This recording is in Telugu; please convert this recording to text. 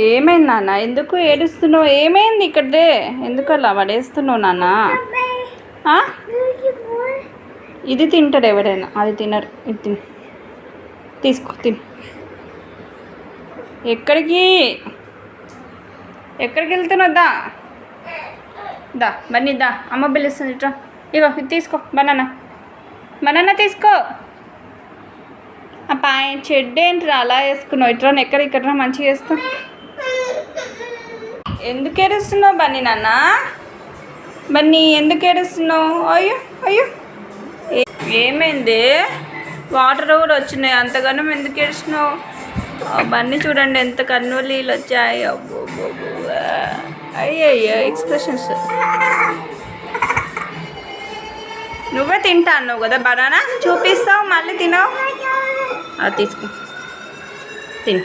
ఏమైంది నాన్న? ఎందుకు ఏడుస్తున్నావు? ఏమైంది ఇక్కడే? ఎందుకు అలా పడేస్తున్నావు నాన్న? ఇది తింటాడు ఎవరైనా, అది తినరు. ఇది తిను, తీసుకో తిను. ఎక్కడికి వెళ్తున్నావు? దా బన్నీ దా, అమ్మ పిలుస్తుంది ఇట్రా. ఇగో ఇది తీసుకో, బనానా తీసుకో. ఆ చెడ్డ ఏంట్రా అలా వేసుకున్నావు? ఇట్రా ఇక్కడ మంచిగా వేస్తావు. ఎందుకు ఏడుస్తున్నావు బన్నీ నాన్న? బన్నీ ఎందుకు ఏడుస్తున్నావు? అయ్యో అయ్యో, ఏమైంది? వాటర్ కూడా వచ్చినాయి, అంతగానో ఎందుకు ఏడుస్తున్నావు? బన్నీ చూడండి ఎంత కన్నులీలు వచ్చాయి. అయ్యయ్యో ఎక్స్ప్రెషన్స్. నువ్వే తింటా అన్నావు కదా బనానా, చూపిస్తావు మళ్ళీ తినవు. తీసుకో తిను.